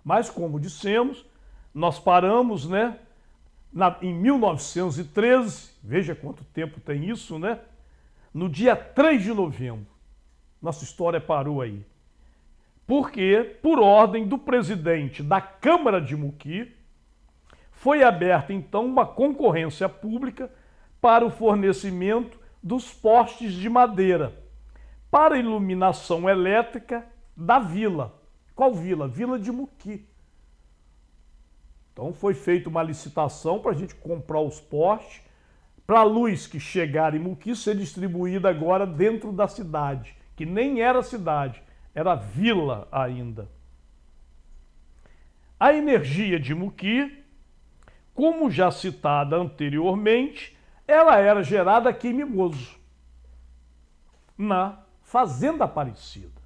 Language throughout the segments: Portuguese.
Mas, como dissemos, nós paramos, né, em 1913, veja quanto tempo tem isso, né? No dia 3 de novembro. Nossa história parou aí. Porque, por ordem do presidente da Câmara de Muqui, foi aberta então uma concorrência pública para o fornecimento dos postes de madeira para iluminação elétrica da vila. Qual vila? Vila de Muqui. Então foi feita uma licitação para a gente comprar os postes, para a luz que chegar em Muqui ser distribuída agora dentro da cidade, que nem era cidade, era vila ainda. A energia de Muqui, como já citada anteriormente, ela era gerada aqui em Mimoso, na Fazenda Aparecida.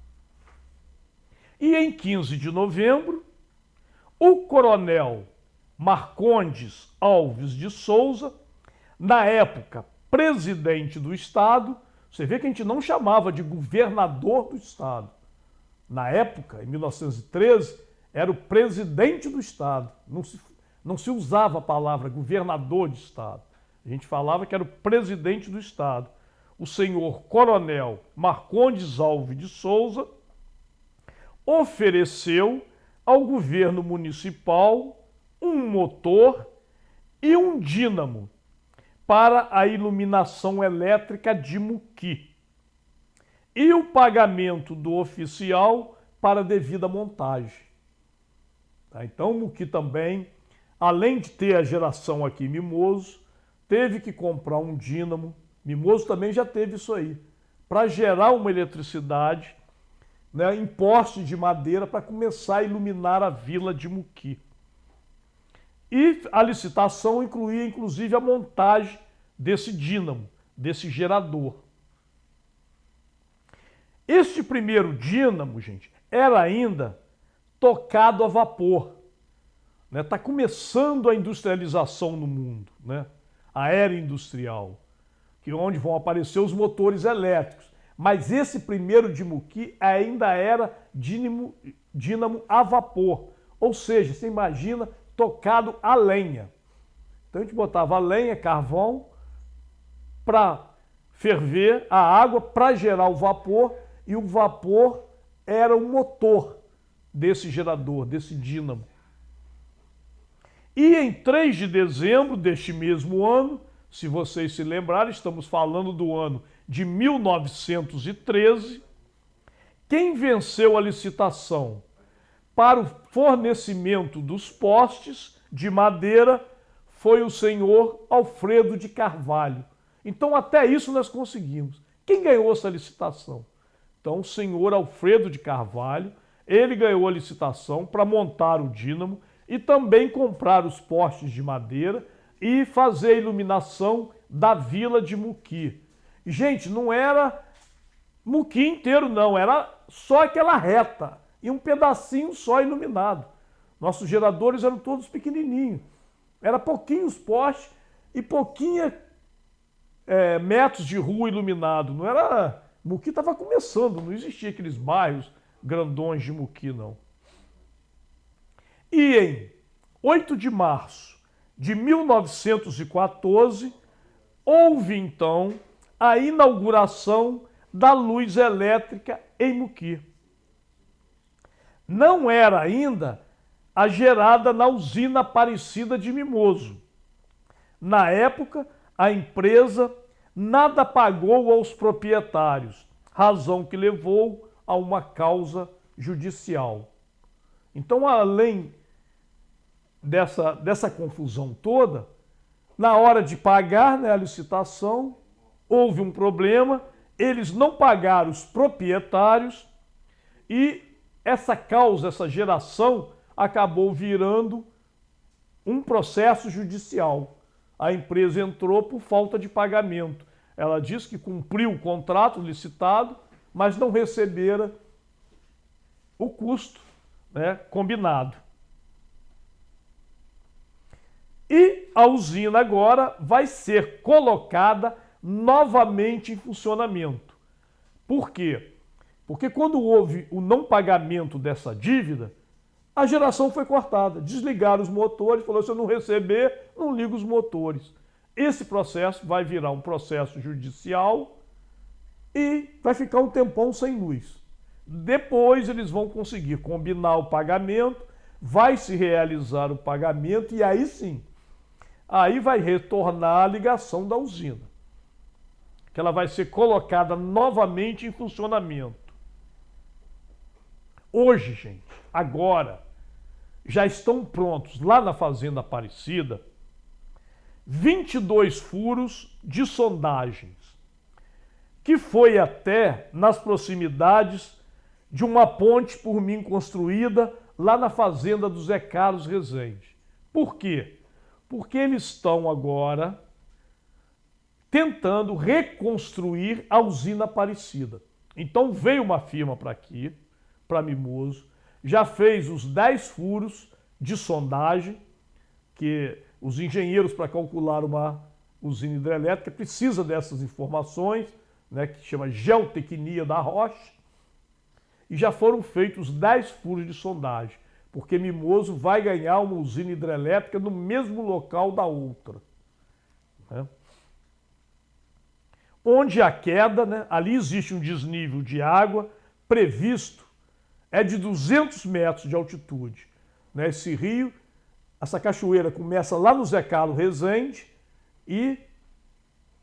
E em 15 de novembro, o coronel Marcondes Alves de Souza, na época presidente do Estado, você vê que a gente não chamava de governador do Estado. Na época, em 1913, era o presidente do Estado. Não se usava a palavra governador de Estado. A gente falava que era o presidente do Estado. O senhor coronel Marcondes Alves de Souza ofereceu ao governo municipal um motor e um dínamo para a iluminação elétrica de Muqui e o pagamento do oficial para a devida montagem. Então, Muqui também, além de ter a geração aqui em Mimoso, teve que comprar um dínamo. Mimoso também já teve isso aí, para gerar uma eletricidade, né, em poste de madeira para começar a iluminar a vila de Muqui. E a licitação incluía, inclusive, a montagem desse dínamo, desse gerador. Este primeiro dínamo, gente, era ainda tocado a vapor. Está começando a industrialização no mundo, né? A era industrial, que onde vão aparecer os motores elétricos. Mas esse primeiro de Muqui ainda era dínamo a vapor. Ou seja, você imagina, tocado a lenha. Então a gente botava a lenha, carvão, para ferver a água, para gerar o vapor, e o vapor era o motor desse gerador, desse dínamo. E em 3 de dezembro deste mesmo ano, se vocês se lembrarem, estamos falando do ano de 1913, quem venceu a licitação para o fornecimento dos postes de madeira foi o senhor Alfredo de Carvalho. Então até isso nós conseguimos. Quem ganhou essa licitação? Então o senhor Alfredo de Carvalho, ele ganhou a licitação para montar o dínamo e também comprar os postes de madeira e fazer a iluminação da vila de Muqui. Gente, não era Muqui inteiro não, era só aquela reta e um pedacinho só iluminado. Nossos geradores eram todos pequenininhos. Era pouquinhos postes e pouquinho metros de rua iluminado. Não era... Muqui estava começando, não existia aqueles bairros grandões de Muqui, não. E em 8 de março de 1914, houve então a inauguração da luz elétrica em Muqui. Não era ainda a gerada na usina Aparecida de Mimoso. Na época, a empresa nada pagou aos proprietários, razão que levou a uma causa judicial. Então, além dessa confusão toda, na hora de pagar, né, a licitação, houve um problema, eles não pagaram os proprietários e essa causa, essa geração, acabou virando um processo judicial. A empresa entrou por falta de pagamento. Ela disse que cumpriu o contrato licitado, mas não recebera o custo, né, combinado. E a usina agora vai ser colocada novamente em funcionamento. Por quê? Porque quando houve o não pagamento dessa dívida, A geração foi cortada, desligaram os motores, falou, se eu não receber, não ligo os motores. Esse processo vai virar um processo judicial e vai ficar um tempão sem luz. Depois eles vão conseguir combinar o pagamento, vai se realizar o pagamento e aí sim, aí vai retornar a ligação da usina, que ela vai ser colocada novamente em funcionamento. Hoje, gente, agora, já estão prontos lá na Fazenda Aparecida 22 furos de sondagens, que foi até nas proximidades de uma ponte por mim construída lá na fazenda do Zé Carlos Rezende. Por quê? Porque eles estão agora tentando reconstruir a usina Aparecida. Então veio uma firma para aqui, para Mimoso, já fez os 10 furos de sondagem, que os engenheiros para calcular uma usina hidrelétrica precisa dessas informações, né, que chama geotecnia da rocha, e já foram feitos 10 furos de sondagem, porque Mimoso vai ganhar uma usina hidrelétrica no mesmo local da outra, né? Onde a queda, né, ali existe um desnível de água previsto, é de 200 metros de altitude, né? Esse rio, essa cachoeira começa lá no Zé Carlos Rezende e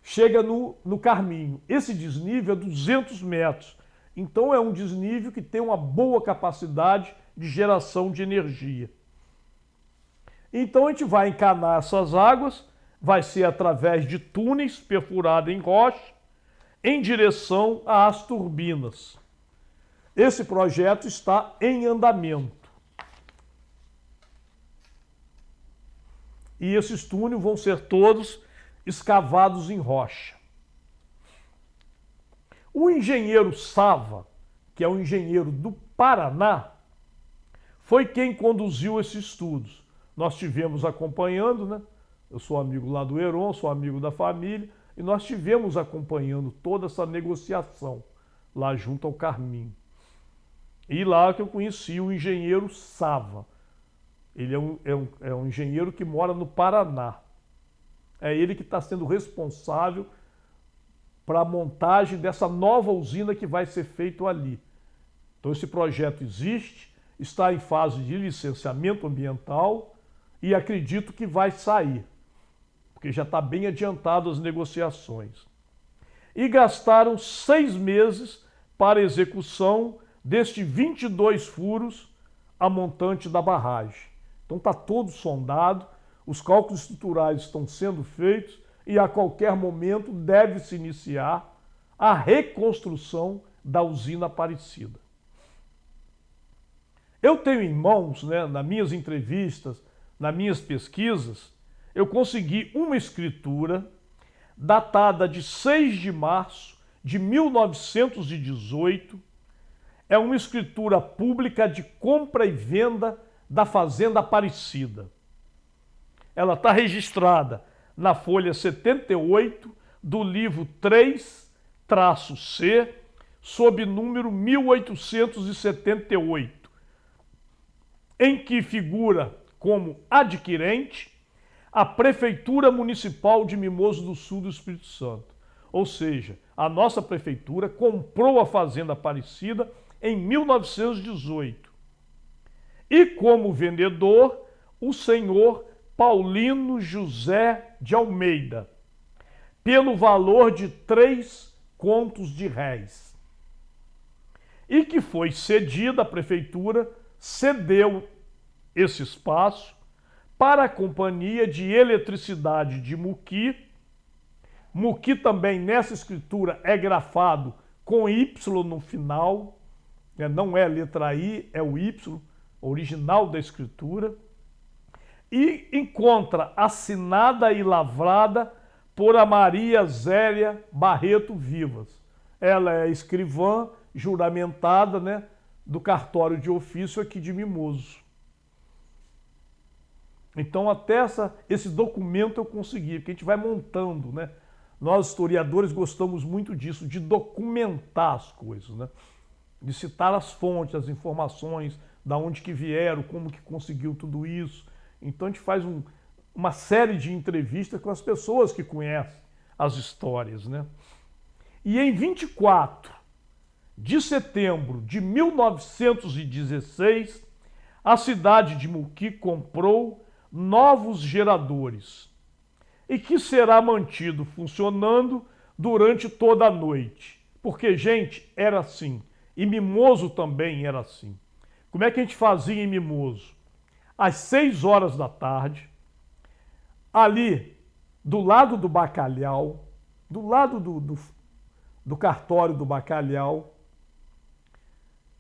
chega no Carminho. Esse desnível é 200 metros. Então é um desnível que tem uma boa capacidade de geração de energia. Então a gente vai encanar essas águas, vai ser através de túneis perfurados em rocha, em direção às turbinas. Esse projeto está em andamento. E esses túneis vão ser todos escavados em rocha. O engenheiro Sava, que é um engenheiro do Paraná, foi quem conduziu esses estudos. Nós tivemos acompanhando, né? Eu sou amigo lá do Heron, sou amigo da família, e nós tivemos acompanhando toda essa negociação lá junto ao Carminho. E lá que eu conheci o engenheiro Sava. Ele é um engenheiro que mora no Paraná. É ele que está sendo responsável para a montagem dessa nova usina que vai ser feita ali. Então esse projeto existe, está em fase de licenciamento ambiental e acredito que vai sair, porque já está bem adiantado as negociações. E gastaram 6 meses para a execução destes 22 furos a montante da barragem. Então está todo sondado, os cálculos estruturais estão sendo feitos e a qualquer momento deve-se iniciar a reconstrução da usina Aparecida. Eu tenho em mãos, né, nas minhas entrevistas, nas minhas pesquisas, eu consegui uma escritura datada de 6 de março de 1918. É uma escritura pública de compra e venda da Fazenda Aparecida. Ela está registrada na folha 78 do livro 3-C, sob número 1878, em que figura como adquirente a Prefeitura Municipal de Mimoso do Sul do Espírito Santo. Ou seja, a nossa prefeitura comprou a Fazenda Aparecida em 1918. E como vendedor, o senhor Paulino José de Almeida, pelo valor de 3 contos de réis. E que foi cedida, a prefeitura cedeu esse espaço para a Companhia de Eletricidade de Muqui. Muqui também nessa escritura é grafado com Y no final, não é letra I, é o Y, original da escritura, e encontra assinada e lavrada por a Maria Zélia Barreto Vivas. Ela é escrivã juramentada, né, do cartório de ofício aqui de Mimoso. Então até esse documento eu consegui, porque a gente vai montando, né? Nós historiadores gostamos muito disso, de documentar as coisas, né? De citar as fontes, as informações da onde que vieram, como que conseguiu tudo isso. Então a gente faz uma série de entrevistas com as pessoas que conhecem as histórias, né? E em 24 de setembro de 1916, a cidade de Muqui comprou novos geradores e que será mantido funcionando durante toda a noite. Porque, gente, era assim. E Mimoso também era assim. Como é que a gente fazia em Mimoso? Às 6 horas da tarde, ali do lado do Bacalhau, do lado do cartório do Bacalhau,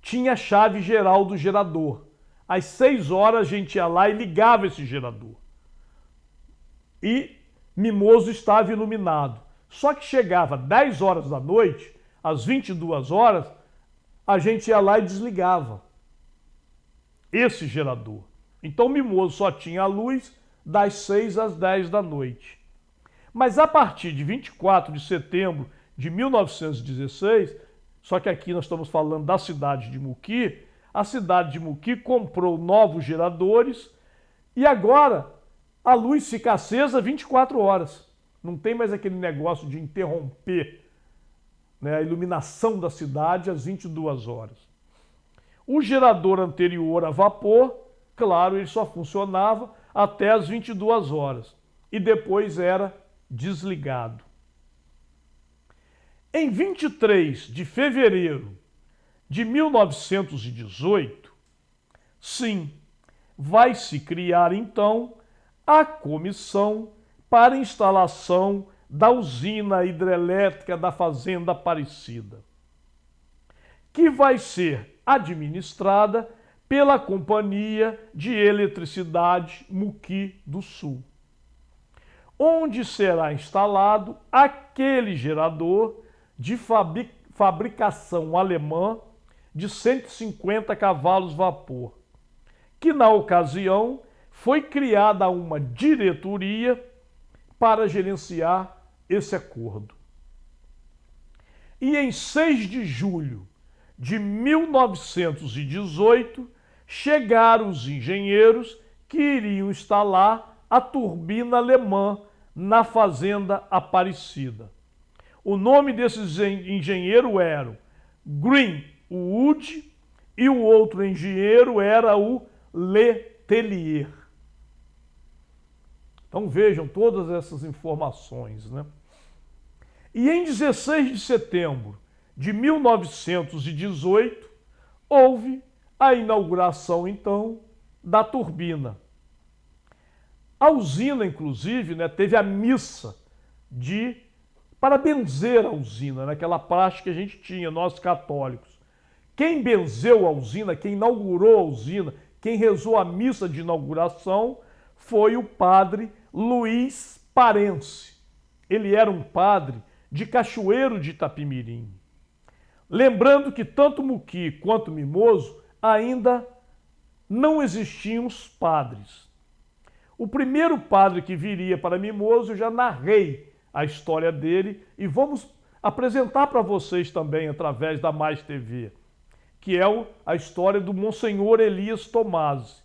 tinha a chave geral do gerador. Às 6 horas a gente ia lá e ligava esse gerador. E Mimoso estava iluminado. Só que chegava 10 horas da noite, às 22 horas, a gente ia lá e desligava esse gerador. Então Mimoso só tinha a luz das 6 às 10 da noite. Mas a partir de 24 de setembro de 1916, só que aqui nós estamos falando da cidade de Muqui, a cidade de Muqui comprou novos geradores e agora a luz fica acesa 24 horas. Não tem mais aquele negócio de interromper, né, a iluminação da cidade às 22 horas. O gerador anterior a vapor, claro, ele só funcionava até as 22 horas e depois era desligado. Em 23 de fevereiro de 1918, sim, vai se criar então a comissão para instalação da usina hidrelétrica da Fazenda Aparecida, que vai ser administrada pela Companhia de Eletricidade Muqui do Sul, onde será instalado aquele gerador de fabricação alemã de 150 cavalos vapor, que na ocasião foi criada uma diretoria para gerenciar esse acordo. E em 6 de julho de 1918, chegaram os engenheiros que iriam instalar a turbina alemã na Fazenda Aparecida. O nome desses engenheiros era Greenwood e o outro engenheiro era o Letellier. Então vejam todas essas informações, né? E em 16 de setembro de 1918, houve a inauguração, então, da turbina. A usina, inclusive, né, teve a missa para benzer a usina, naquela prática que a gente tinha, nós católicos. Quem benzeu a usina, quem inaugurou a usina, quem rezou a missa de inauguração foi o padre Luiz Parense. Ele era um padre de Cachoeiro de Itapimirim. Lembrando que tanto Muqui quanto Mimoso ainda não existiam os padres. O primeiro padre que viria para Mimoso, eu já narrei a história dele e vamos apresentar para vocês também através da Mais TV, que é a história do Monsenhor Elias Tomasi,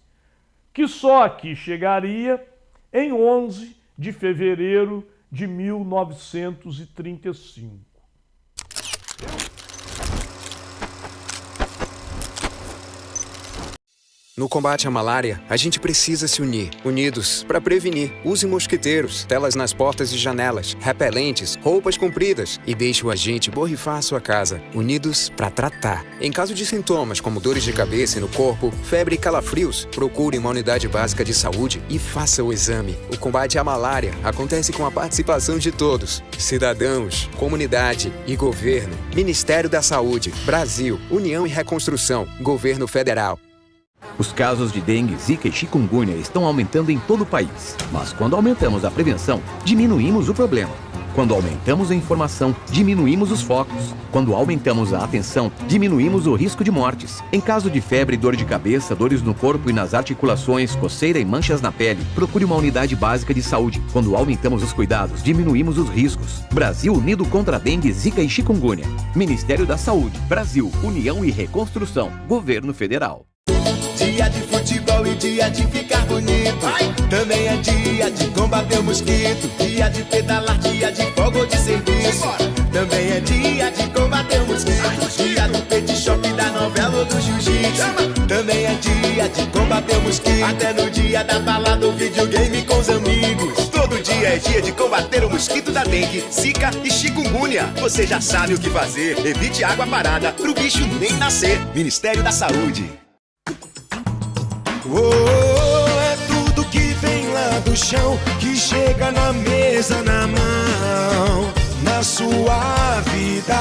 que só aqui chegaria em 11 de fevereiro de 1935. No combate à malária, a gente precisa se unir. Unidos para prevenir. Use mosquiteiros, telas nas portas e janelas, repelentes, roupas compridas e deixe o agente borrifar a sua casa. Unidos para tratar. Em caso de sintomas como dores de cabeça e no corpo, febre e calafrios, procure uma unidade básica de saúde e faça o exame. O combate à malária acontece com a participação de todos. Cidadãos, comunidade e governo. Ministério da Saúde, Brasil, União e Reconstrução, Governo Federal. Os casos de dengue, zika e chikungunya estão aumentando em todo o país. Mas quando aumentamos a prevenção, diminuímos o problema. Quando aumentamos a informação, diminuímos os focos. Quando aumentamos a atenção, diminuímos o risco de mortes. Em caso de febre, dor de cabeça, dores no corpo e nas articulações, coceira e manchas na pele, procure uma unidade básica de saúde. Quando aumentamos os cuidados, diminuímos os riscos. Brasil unido contra a dengue, zika e chikungunya. Ministério da Saúde, Brasil, União e Reconstrução, Governo Federal. dia de futebol e dia de ficar bonito. Também é dia de combater o mosquito, dia de pedalar, dia de folga ou de serviço. Também é dia de combater o mosquito, dia do pet shop, da novela ou do jiu-jitsu. Também é dia de combater o mosquito, até no dia da balada ou videogame com os amigos. Todo dia é dia de combater o mosquito da dengue, zika e chikungunya. Você já sabe o que fazer, evite água parada pro bicho nem nascer. Ministério da Saúde. É tudo que vem lá do chão, que chega na mesa, na mão, na sua vida.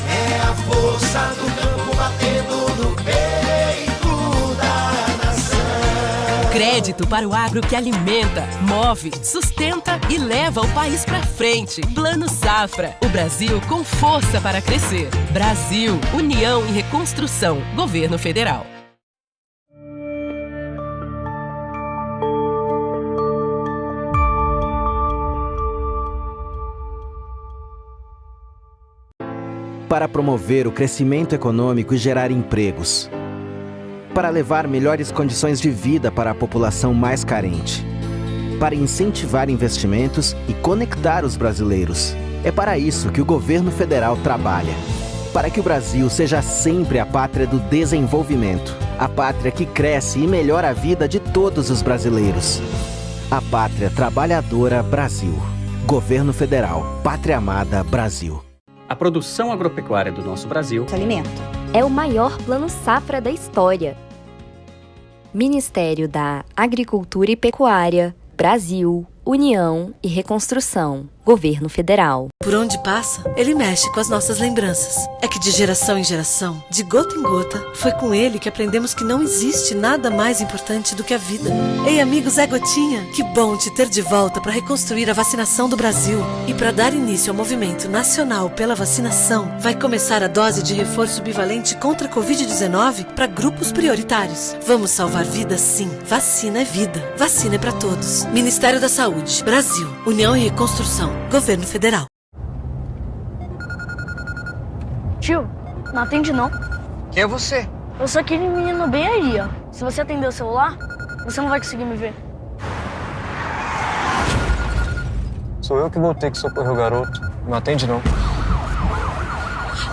É a força do campo batendo no peito da nação. Crédito para o agro que alimenta, move, sustenta e leva o país para frente. Plano Safra. O Brasil com força para crescer. Brasil, União e Reconstrução. Governo Federal. Para promover o crescimento econômico e gerar empregos. Para levar melhores condições de vida para a população mais carente. Para incentivar investimentos e conectar os brasileiros. É para isso que o governo federal trabalha. Para que o Brasil seja sempre a pátria do desenvolvimento. A pátria que cresce e melhora a vida de todos os brasileiros. A pátria trabalhadora Brasil. Governo Federal. Pátria Amada Brasil. A produção agropecuária do nosso Brasil alimento é o maior plano safra da história. Ministério da Agricultura e Pecuária, Brasil, União e Reconstrução, Governo Federal. Por onde passa, ele mexe com as nossas lembranças. É que de geração em geração, de gota em gota, foi com ele que aprendemos que não existe nada mais importante do que a vida. Ei, amigos, é Gotinha! Que bom te ter de volta para reconstruir a vacinação do Brasil. E para dar início ao movimento nacional pela vacinação, vai começar a dose de reforço bivalente contra a Covid-19 para grupos prioritários. Vamos salvar vidas, sim. Vacina é vida. Vacina é para todos. Ministério da Saúde, Brasil, União e Reconstrução, Governo Federal. Tio, não atende não. Quem é você? Eu sou aquele menino bem aí, ó. Se você atender o celular, você não vai conseguir me ver. Sou eu que vou ter que socorrer o garoto. Não atende não.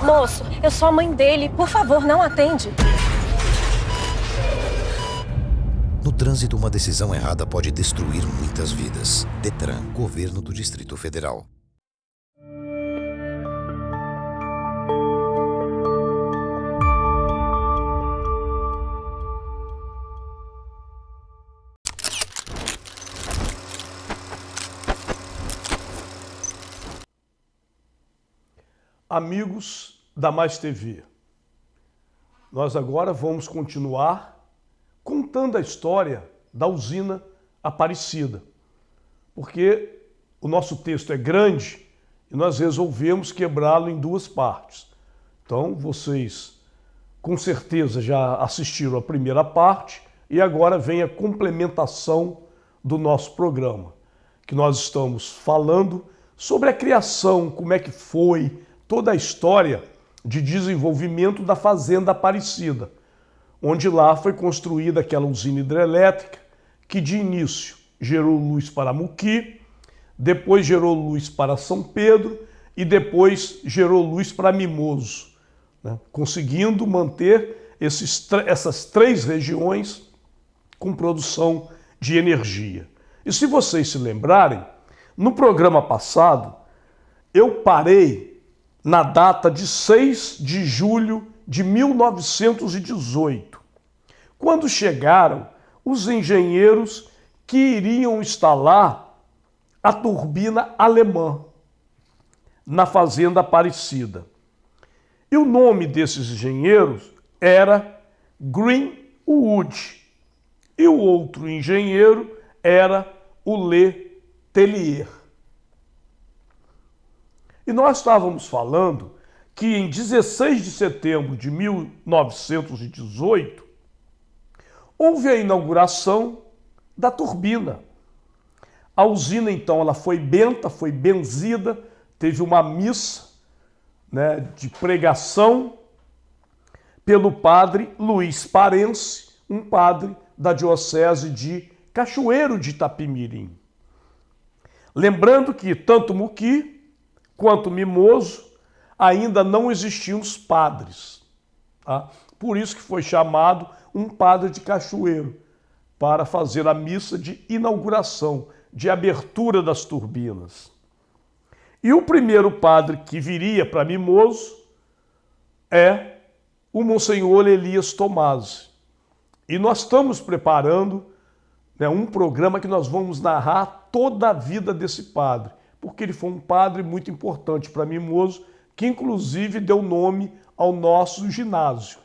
Moço, eu sou a mãe dele. Por favor, não atende. No trânsito, uma decisão errada pode destruir muitas vidas. Detran, Governo do Distrito Federal. Amigos da Mais TV, nós agora vamos continuar contando a história da usina Aparecida, porque o nosso texto é grande e nós resolvemos quebrá-lo em duas partes. Então, vocês com certeza já assistiram a primeira parte e agora vem a complementação do nosso programa, que nós estamos falando sobre a criação, como é que foi toda a história de desenvolvimento da Fazenda Aparecida, onde lá foi construída aquela usina hidrelétrica que de início gerou luz para Muqui, depois gerou luz para São Pedro e depois gerou luz para Mimoso, né? Conseguindo manter essas três regiões com produção de energia. E se vocês se lembrarem, no programa passado eu parei na data de 6 de julho de 1918, quando chegaram os engenheiros que iriam instalar a turbina alemã na Fazenda Aparecida. E o nome desses engenheiros era Greenwood, e o outro engenheiro era o Le Tellier. E nós estávamos falando que em 16 de setembro de 1918 houve a inauguração da turbina. A usina, então, ela foi benta, foi benzida, teve uma missa, né, de pregação pelo padre Luiz Parense, um padre da diocese de Cachoeiro de Itapemirim. Lembrando que tanto Muqui quanto Mimoso ainda não existiam os padres. Tá? Por isso que foi chamado um padre de Cachoeiro, para fazer a missa de inauguração, de abertura das turbinas. E o primeiro padre que viria para Mimoso é o Monsenhor Elias Tomasi. E nós estamos preparando, né, um programa que nós vamos narrar toda a vida desse padre, porque ele foi um padre muito importante para Mimoso, que inclusive deu nome ao nosso ginásio,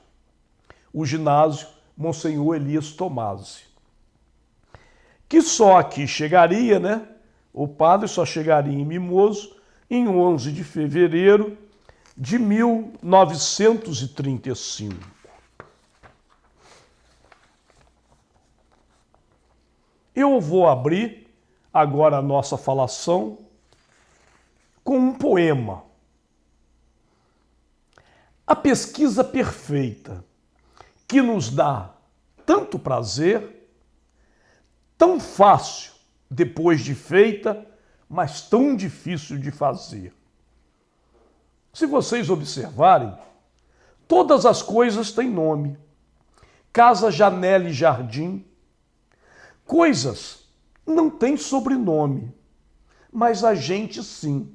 o ginásio Monsenhor Elias Tomasi. Que só aqui chegaria, né? O padre só chegaria em Mimoso em 11 de fevereiro de 1935. Eu vou abrir agora a nossa falação com um poema. A pesquisa perfeita, que nos dá tanto prazer, tão fácil depois de feita, mas tão difícil de fazer. Se vocês observarem, todas as coisas têm nome. Casa, janela e jardim. Coisas não têm sobrenome, mas a gente sim.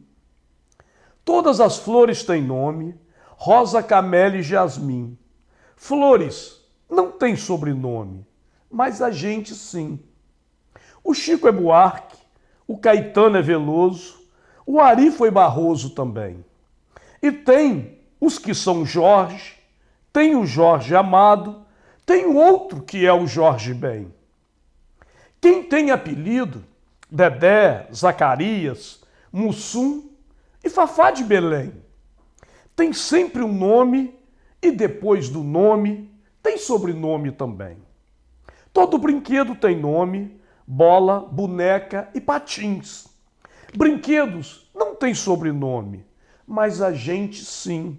Todas as flores têm nome, rosa, camélia e jasmim. Flores não têm sobrenome, mas a gente sim. O Chico é Buarque, o Caetano é Veloso, o Ari foi Barroso também. E tem os que são Jorge, tem o Jorge Amado, tem o outro que é o Jorge Ben. Quem tem apelido, Dedé, Zacarias, Mussum e Fafá de Belém, tem sempre um nome e depois do nome tem sobrenome também. Todo brinquedo tem nome, bola, boneca e patins. Brinquedos não têm sobrenome, mas a gente sim.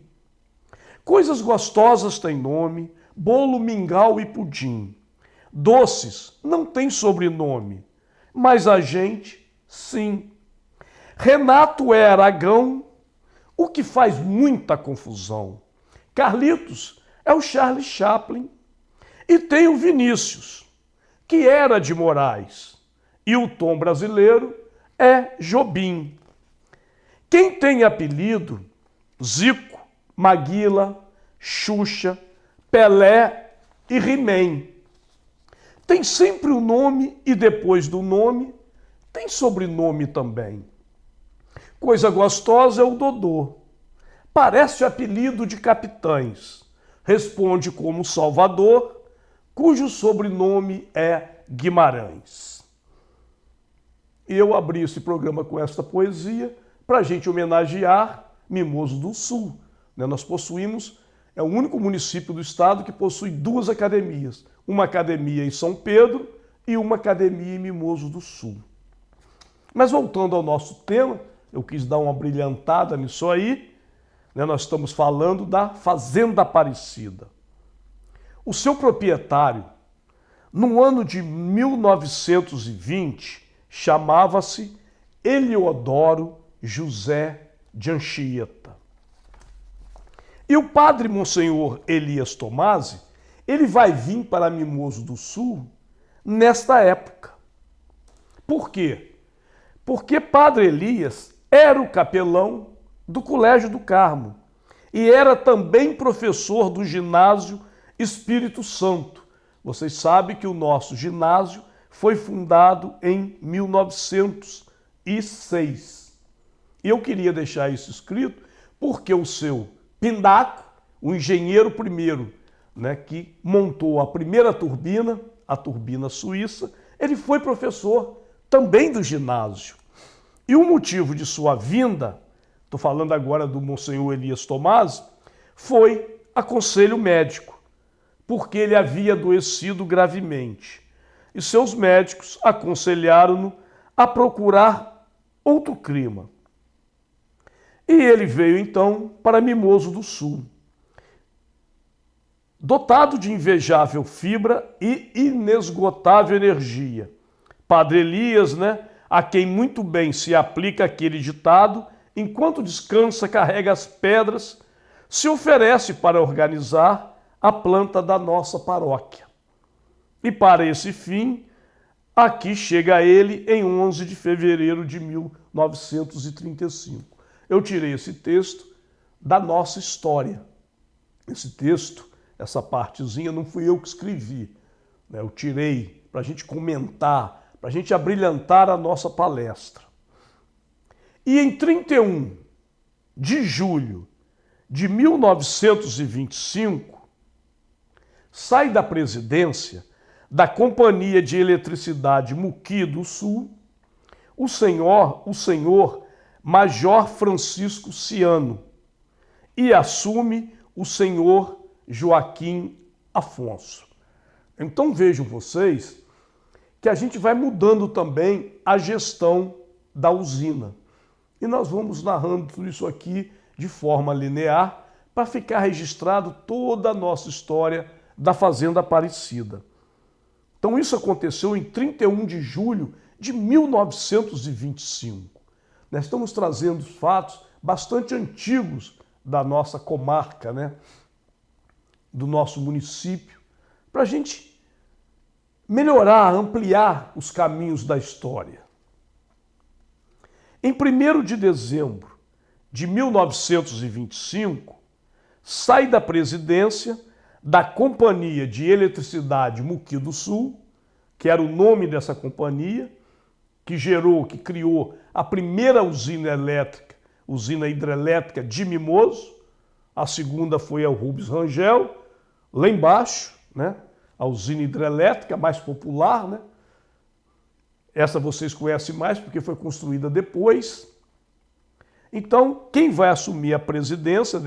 Coisas gostosas têm nome, bolo, mingau e pudim. Doces não têm sobrenome, mas a gente sim. Renato é Aragão, o que faz muita confusão. Carlitos é o Charlie Chaplin. E tem o Vinícius, que era de Moraes. E o Tom brasileiro é Jobim. Quem tem apelido, Zico, Maguila, Xuxa, Pelé e He-Man. Tem sempre o nome e depois do nome tem sobrenome também. Coisa gostosa é o Dodô. Parece apelido de capitães. Responde como Salvador, cujo sobrenome é Guimarães. E eu abri esse programa com esta poesia para a gente homenagear Mimoso do Sul. Nós possuímos, é o único município do estado que possui duas academias. Uma academia em São Pedro e uma academia em Mimoso do Sul. Mas voltando ao nosso tema, eu quis dar uma brilhantada nisso aí. Nós estamos falando da Fazenda Aparecida. O seu proprietário, no ano de 1920, chamava-se Eliodoro José de Anchieta. E o padre Monsenhor Elias Tomasi, ele vai vir para Mimoso do Sul nesta época. Por quê? Porque padre Elias era o capelão do Colégio do Carmo e era também professor do ginásio Espírito Santo. Vocês sabem que o nosso ginásio foi fundado em 1906. E eu queria deixar isso escrito porque o seu Pindaco, o engenheiro primeiro, que montou a primeira turbina, a turbina suíça, ele foi professor também do ginásio. E o motivo de sua vinda, estou falando agora do Monsenhor Elias Tomasi, foi a conselho médico, porque ele havia adoecido gravemente. E seus médicos aconselharam-no a procurar outro clima. E ele veio então para Mimoso do Sul. dotado de invejável fibra e inesgotável energia. Padre Elias, né, a quem muito bem se aplica aquele ditado, enquanto descansa, carrega as pedras, se oferece para organizar a planta da nossa paróquia. E para esse fim, aqui chega ele em 11 de fevereiro de 1935. Eu tirei esse texto da nossa história. Esse texto, essa partezinha, não fui eu que escrevi, né? Eu tirei para a gente comentar, para a gente abrilhantar a nossa palestra. E em 31 de julho de 1925, sai da presidência da Companhia de Eletricidade Muqui do Sul o senhor Major Francisco Ciano e assume o senhor Joaquim Afonso. Então vejam vocês que a gente vai mudando também a gestão da usina. E nós vamos narrando tudo isso aqui de forma linear para ficar registrado toda a nossa história da Fazenda Aparecida. Então isso aconteceu em 31 de julho de 1925. Nós estamos trazendo fatos bastante antigos da nossa comarca, né? Do nosso município, para a gente melhorar, ampliar os caminhos da história. Em 1º de dezembro de 1925, sai da presidência da Companhia de Eletricidade Muqui do Sul, que era o nome dessa companhia, que criou a primeira usina hidrelétrica de Mimoso, a segunda foi a Rubens Rangel, lá embaixo, né? A usina hidrelétrica mais popular, né? Essa vocês conhecem mais porque foi construída depois. Então, quem vai assumir a presidência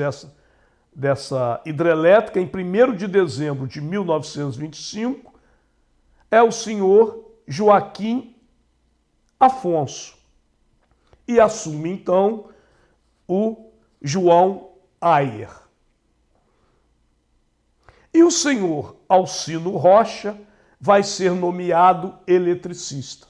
dessa hidrelétrica em 1º de dezembro de 1925 é o senhor Joaquim Afonso. E assume, então, o João Ayer. E o senhor Alcino Rocha vai ser nomeado eletricista.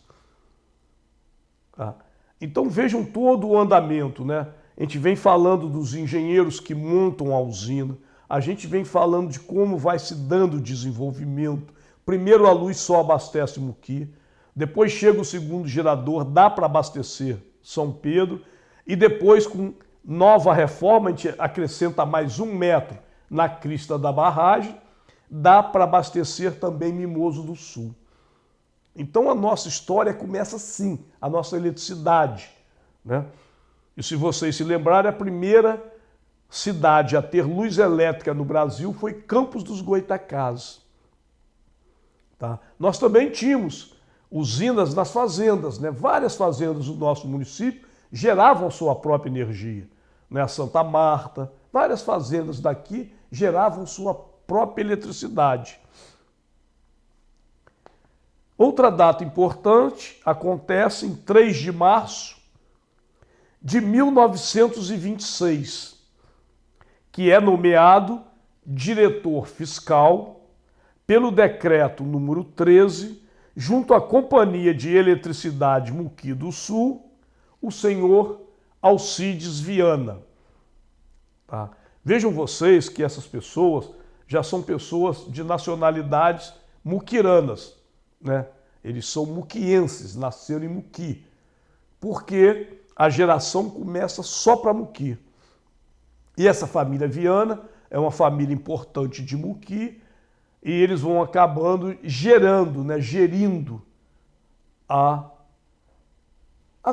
Tá? Então vejam todo o andamento, né? A gente vem falando dos engenheiros que montam a usina, a gente vem falando de como vai se dando o desenvolvimento. Primeiro a luz só abastece Muqui, depois chega o segundo gerador, dá para abastecer São Pedro, e depois com nova reforma a gente acrescenta mais 1 metro na crista da barragem, dá para abastecer também Mimoso do Sul. Então a nossa história começa assim, a nossa eletricidade, né? E se vocês se lembrarem, a primeira cidade a ter luz elétrica no Brasil foi Campos dos Goytacazes. Tá? Nós também tínhamos usinas nas fazendas, né? Várias fazendas do nosso município geravam sua própria energia, né? A Santa Marta, várias fazendas daqui geravam sua própria eletricidade. Outra data importante acontece em 3 de março de 1926, que é nomeado diretor fiscal pelo decreto número 13, junto à Companhia de Eletricidade Muqui do Sul, o senhor Alcides Viana. Tá? Vejam vocês que essas pessoas já são pessoas de nacionalidades muquiranas, né? Eles são muquienses, nasceram em Muqui, porque a geração começa só para Muqui. E essa família Viana é uma família importante de Muqui, e eles vão acabando gerando, né, gerindo a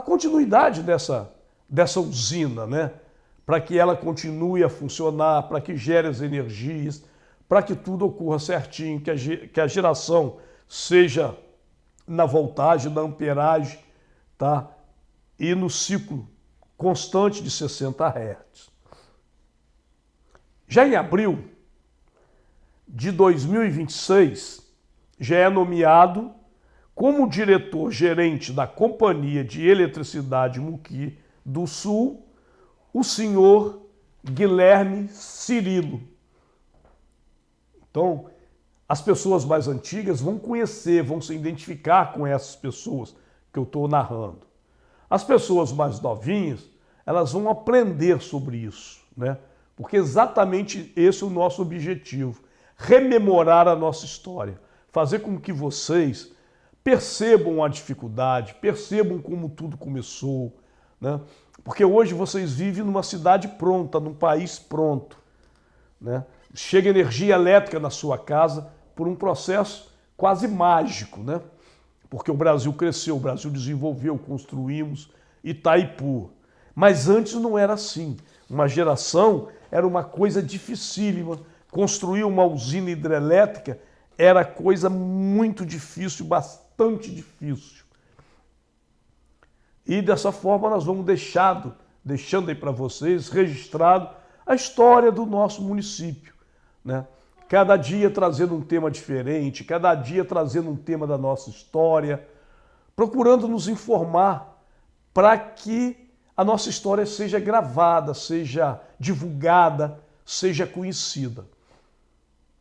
continuidade dessa usina, né, para que ela continue a funcionar, para que gere as energias, para que tudo ocorra certinho, que a geração seja na voltagem, na amperagem, tá? E no ciclo constante de 60 Hz. Já em abril de 2026, já é nomeado como diretor-gerente da Companhia de Eletricidade Muqui do Sul o senhor Guilherme Cirilo. Então, as pessoas mais antigas vão conhecer, vão se identificar com essas pessoas que eu estou narrando. As pessoas mais novinhas, elas vão aprender sobre isso, né? Porque exatamente esse é o nosso objetivo, rememorar a nossa história, fazer com que vocês percebam a dificuldade, percebam como tudo começou, né? Porque hoje vocês vivem numa cidade pronta, num país pronto, né? Chega energia elétrica na sua casa por um processo quase mágico, né? Porque o Brasil cresceu, o Brasil desenvolveu, construímos Itaipu. Mas antes não era assim. Uma geração era uma coisa dificílima. Construir uma usina hidrelétrica era coisa muito difícil, bastante difícil. E dessa forma nós vamos deixando aí para vocês registrado a história do nosso município, né? Cada dia trazendo um tema diferente, cada dia trazendo um tema da nossa história, procurando nos informar para que a nossa história seja gravada, seja divulgada, seja conhecida.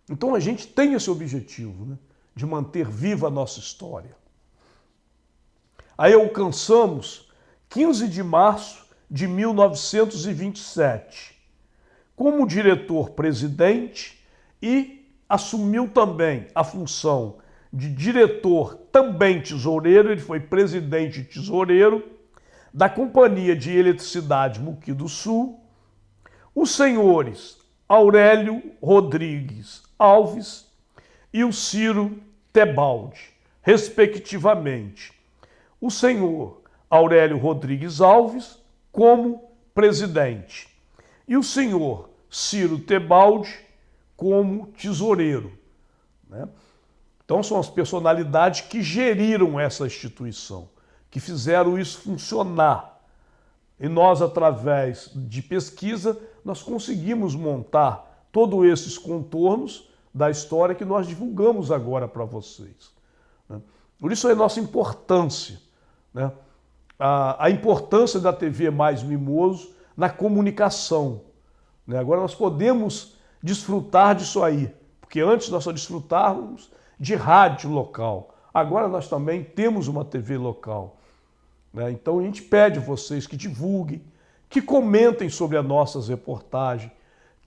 Então a gente tem esse objetivo, né, de manter viva a nossa história. Aí alcançamos 15 de março de 1927, como diretor-presidente, e assumiu também a função de diretor, também tesoureiro, ele foi presidente e tesoureiro da Companhia de Eletricidade Muqui do Sul, os senhores Aurélio Rodrigues Alves e o Ciro Tebaldi, respectivamente. O senhor Aurélio Rodrigues Alves como presidente e o senhor Ciro Tebaldi como tesoureiro, né? Então são as personalidades que geriram essa instituição, que fizeram isso funcionar. E nós, através de pesquisa, nós conseguimos montar todos esses contornos da história que nós divulgamos agora para vocês, né? Por isso é a nossa importância, né? A importância da TV Mais Mimoso na comunicação, né? Agora nós podemos desfrutar disso aí, porque antes nós só desfrutávamos de rádio local, agora nós também temos uma TV local, né? Então a gente pede a vocês que divulguem, que comentem sobre as nossas reportagens,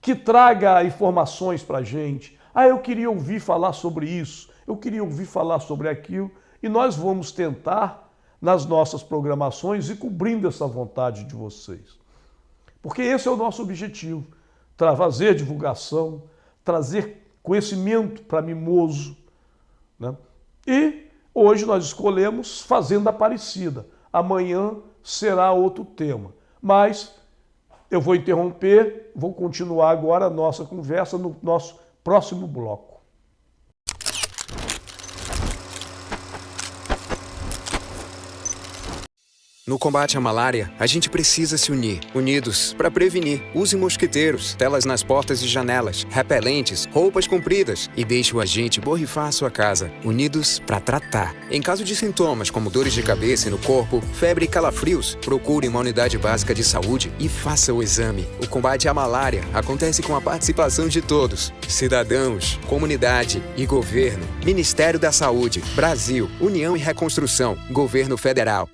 que traga informações para a gente. Ah, eu queria ouvir falar sobre isso, eu queria ouvir falar sobre aquilo, e nós vamos tentar, nas nossas programações, ir cobrindo essa vontade de vocês. Porque esse é o nosso objetivo, fazer divulgação, trazer conhecimento para Mimoso, né? E hoje nós escolhemos Fazenda Aparecida. Amanhã será outro tema. Mas eu vou interromper, vou continuar agora a nossa conversa no nosso próximo bloco. No combate à malária, a gente precisa se unir. Unidos para prevenir. Use mosquiteiros, telas nas portas e janelas, repelentes, roupas compridas e deixe o agente borrifar sua casa. Unidos para tratar. Em caso de sintomas como dores de cabeça e no corpo, febre e calafrios, procure uma unidade básica de saúde e faça o exame. O combate à malária acontece com a participação de todos. Cidadãos, comunidade e governo. Ministério da Saúde, Brasil, União e Reconstrução, Governo Federal.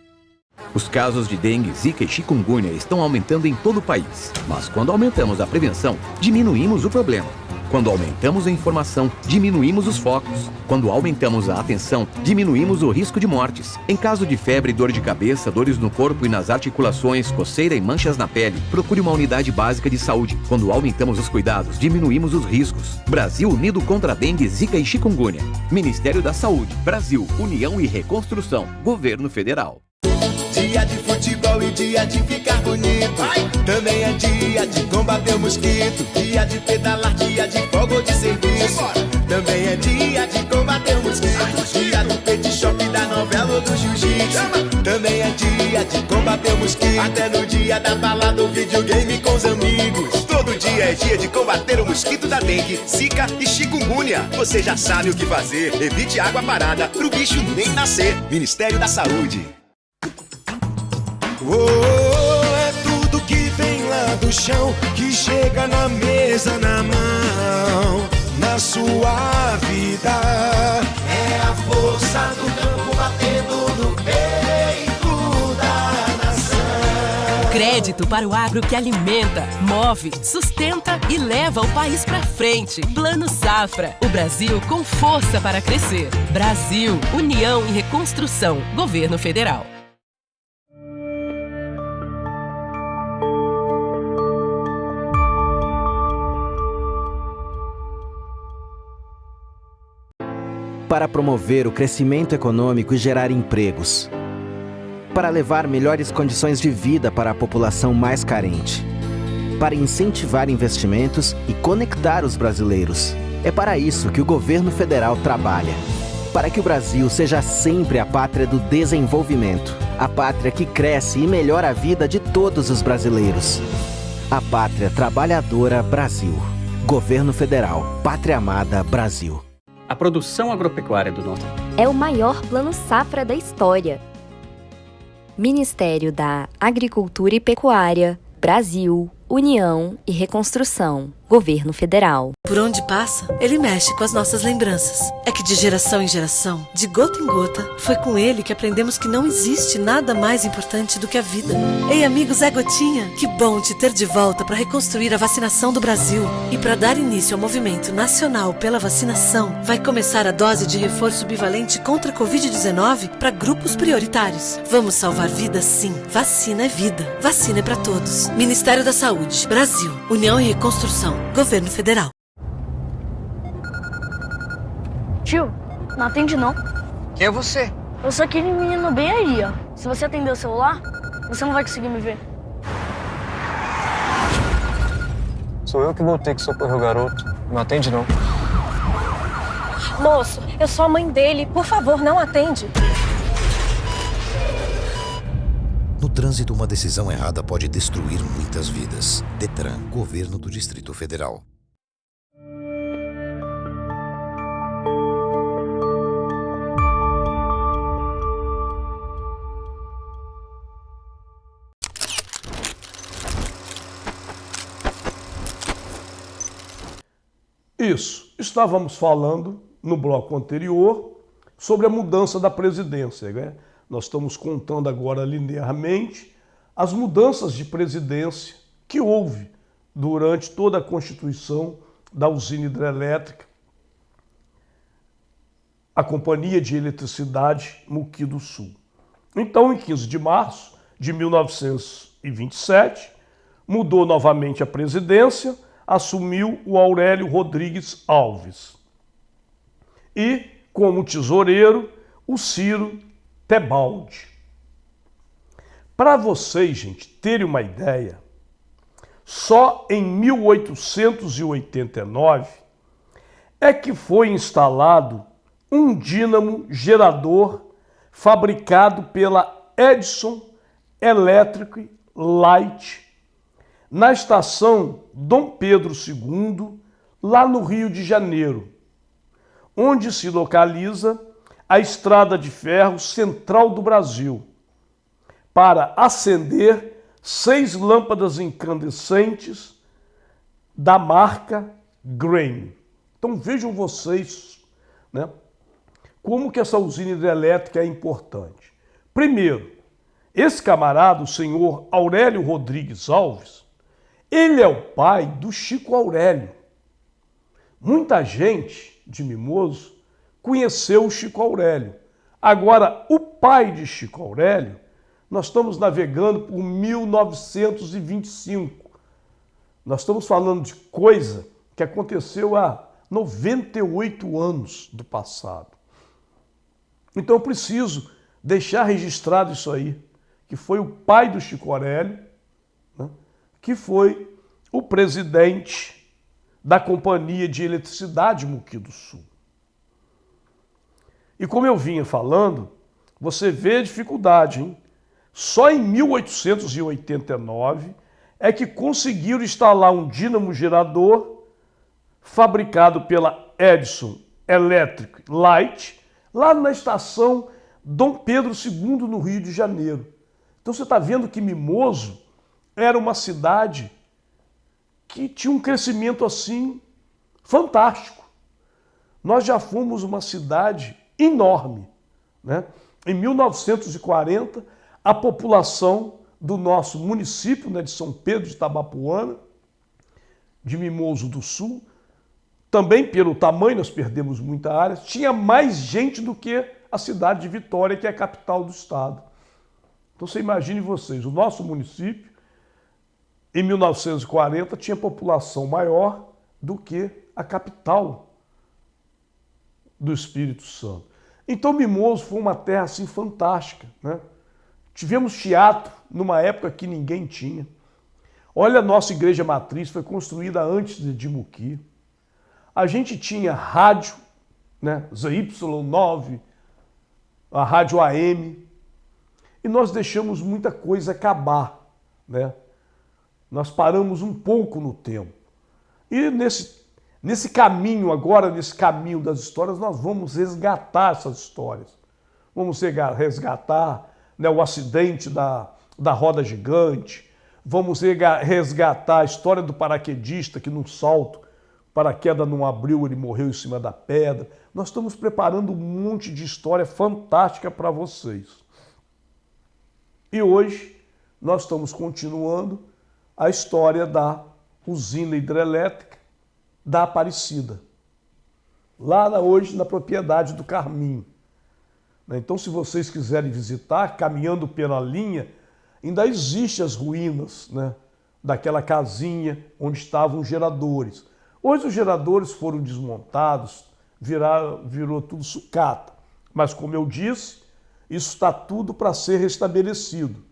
Os casos de dengue, zika e chikungunya estão aumentando em todo o país. Mas quando aumentamos a prevenção, diminuímos o problema. Quando aumentamos a informação, diminuímos os focos. Quando aumentamos a atenção, diminuímos o risco de mortes. Em caso de febre, dor de cabeça, dores no corpo e nas articulações, coceira e manchas na pele, procure uma unidade básica de saúde. Quando aumentamos os cuidados, diminuímos os riscos. Brasil unido contra a dengue, zika e chikungunya. Ministério da Saúde, Brasil, União e Reconstrução, Governo Federal. Dia de futebol e dia de ficar bonito. Também é dia de combater o mosquito. Dia de pedalar, dia de folga ou de serviço. Também é dia de combater o mosquito. Dia do pet shop, da novela ou do jiu-jitsu. Também é dia de combater o mosquito. Até no dia da balada ou videogame com os amigos. Todo dia é dia de combater o mosquito da dengue, zika e chikungunya. Você já sabe o que fazer. Evite água parada pro bicho nem nascer. Ministério da Saúde. É tudo que vem lá do chão, que chega na mesa na mão. na sua vida. É a força do campo batendo no peito da nação. Crédito para o agro que alimenta, move, sustenta e leva o país para frente. Plano Safra. O Brasil com força para crescer. Brasil, União e Reconstrução. Governo Federal. Para promover o crescimento econômico e gerar empregos. Para levar melhores condições de vida para a população mais carente. Para incentivar investimentos e conectar os brasileiros. É para isso que o governo federal trabalha. Para que o Brasil seja sempre a pátria do desenvolvimento. A pátria que cresce e melhora a vida de todos os brasileiros. A pátria trabalhadora Brasil. Governo Federal. Pátria Amada Brasil. A produção agropecuária do nosso é o maior plano safra da história. Ministério da Agricultura e Pecuária, Brasil, União e Reconstrução, Governo Federal. Por onde passa, ele mexe com as nossas lembranças. É que de geração em geração, de gota em gota, foi com ele que aprendemos que não existe nada mais importante do que a vida. Ei, amigos, é Gotinha! Que bom te ter de volta para reconstruir a vacinação do Brasil. E para dar início ao movimento nacional pela vacinação, vai começar a dose de reforço bivalente contra a Covid-19 para grupos prioritários. Vamos salvar vidas, sim. Vacina é vida. Vacina é para todos. Ministério da Saúde, Brasil, União e Reconstrução, Governo Federal. Tio, não atende não. Quem é você? Eu sou aquele menino bem aí, ó. Se você atender o celular, você não vai conseguir me ver. Sou eu que vou ter que socorrer o garoto. Não atende, não. Moço, eu sou a mãe dele. Por favor, não atende. No trânsito, uma decisão errada pode destruir muitas vidas. Detran, Governo do Distrito Federal. Isso. Estávamos falando no bloco anterior sobre a mudança da presidência, né? Nós estamos contando agora linearmente as mudanças de presidência que houve durante toda a constituição da usina hidrelétrica, a Companhia de Eletricidade Muqui do Sul. Então, em 15 de março de 1927, mudou novamente a presidência, assumiu o Aurélio Rodrigues Alves. E, como tesoureiro, o Ciro Tebaldi. Para vocês, gente, terem uma ideia, só em 1889 é que foi instalado um dínamo gerador fabricado pela Edison Electric Light na estação Dom Pedro II, lá no Rio de Janeiro, onde se localiza a Estrada de Ferro Central do Brasil, para acender 6 lâmpadas incandescentes da marca Grain. Então vejam vocês, né, como que essa usina hidrelétrica é importante. Primeiro, esse camarada, o senhor Aurélio Rodrigues Alves, ele é o pai do Chico Aurélio. Muita gente de Mimoso conheceu o Chico Aurélio. Agora, o pai de Chico Aurélio, nós estamos navegando por 1925. Nós estamos falando de coisa que aconteceu há 98 anos do passado. Então eu preciso deixar registrado isso aí, que foi o pai do Chico Aurélio, né, que foi o presidente da Companhia de Eletricidade Muqui do Sul. E como eu vinha falando, você vê a dificuldade, hein? Só em 1889 é que conseguiram instalar um dínamo gerador fabricado pela Edison Electric Light, lá na estação Dom Pedro II, no Rio de Janeiro. Então você está vendo que Mimoso era uma cidade que tinha um crescimento assim fantástico. nós já fomos uma cidade enorme, né? Em 1940, a população do nosso município, né, de São Pedro de Itabapoana, de Mimoso do Sul, também pelo tamanho, nós perdemos muita área, tinha mais gente do que a cidade de Vitória, que é a capital do estado. Então você imagine vocês, o nosso município, em 1940, tinha população maior do que a capital do Espírito Santo. Então Mimoso foi uma terra assim fantástica, né? Tivemos teatro numa época que ninguém tinha. Olha, a nossa igreja matriz foi construída antes de Muqui. A gente tinha rádio, né? ZY9, a rádio AM, e nós deixamos muita coisa acabar, né? Nós paramos um pouco no tempo. E nesse caminho agora, nesse caminho das histórias, nós vamos resgatar essas histórias. Vamos resgatar, né, o acidente da roda gigante, vamos resgatar a história do paraquedista que num salto, o paraquedas não abriu, ele morreu em cima da pedra. Nós estamos preparando um monte de história fantástica para vocês. E hoje nós estamos continuando a história da usina hidrelétrica da Aparecida, lá hoje na propriedade do Carminho. Então, se vocês quiserem visitar, caminhando pela linha, ainda existem as ruínas, né, daquela casinha onde estavam os geradores. Hoje os geradores foram desmontados, virou tudo sucata. Mas, como eu disse, isso está tudo para ser restabelecido.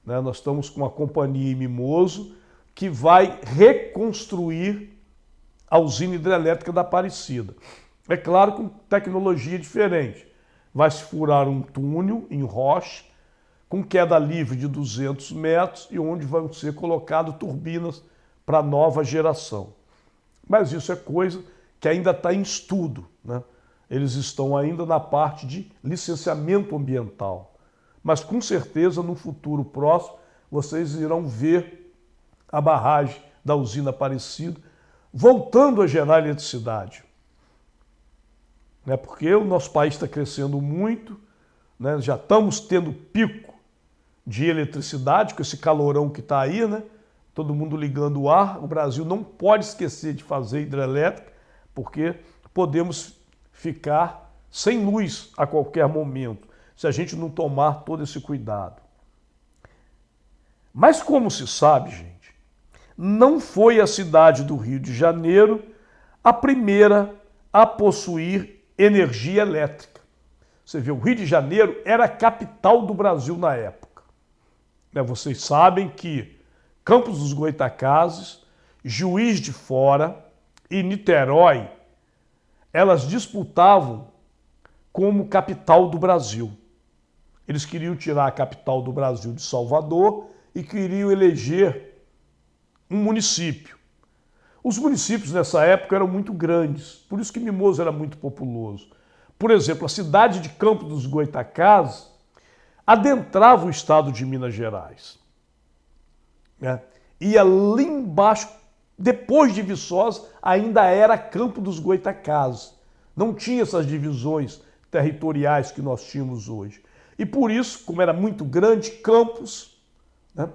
Né? Nós estamos com uma companhia em Mimoso que vai reconstruir a usina hidrelétrica da Aparecida. É claro, com tecnologia diferente. Vai se furar um túnel em rocha, com queda livre de 200 metros e onde vão ser colocadas turbinas para nova geração. Mas isso é coisa que ainda está em estudo, né? Eles estão ainda na parte de licenciamento ambiental. Mas com certeza no futuro próximo vocês irão ver a barragem da usina Aparecida voltando a gerar eletricidade. Né? Porque o nosso país está crescendo muito, né? Já estamos tendo pico de eletricidade com esse calorão que está aí, né? Todo mundo ligando o ar. O Brasil não pode esquecer de fazer hidrelétrica, porque podemos ficar sem luz a qualquer momento, se a gente não tomar todo esse cuidado. Mas como se sabe, gente, não foi a cidade do Rio de Janeiro a primeira a possuir energia elétrica. Você vê, o Rio de Janeiro era a capital do Brasil na época. Vocês sabem que Campos dos Goytacazes, Juiz de Fora e Niterói, elas disputavam como capital do Brasil. Eles queriam tirar a capital do Brasil de Salvador e queriam eleger um município. Os municípios nessa época eram muito grandes, por isso que Mimoso era muito populoso. Por exemplo, a cidade de Campos dos Goytacazes adentrava o estado de Minas Gerais. Né? E ali embaixo, depois de Viçosa, ainda era Campos dos Goytacazes. Não tinha essas divisões territoriais que nós tínhamos hoje. E por isso, como era muito grande, Campos, né,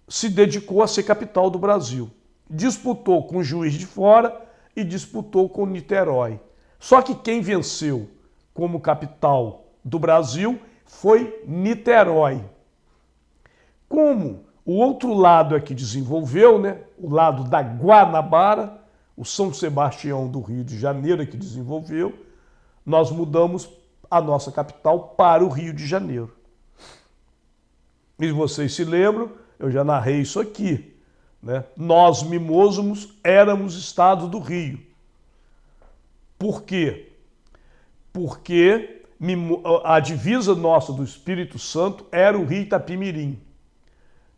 se dedicou a ser capital do Brasil. Disputou com Juiz de Fora e disputou com Niterói. Só que quem venceu como capital do Brasil foi Niterói. Como o outro lado é que desenvolveu, né, o lado da Guanabara, o São Sebastião do Rio de Janeiro é que desenvolveu, nós mudamos a nossa capital para o Rio de Janeiro. E vocês se lembram, eu já narrei isso aqui, né? Nós, Mimosos, éramos estado do Rio. Por quê? Porque a divisa nossa do Espírito Santo era o Rio Itapimirim.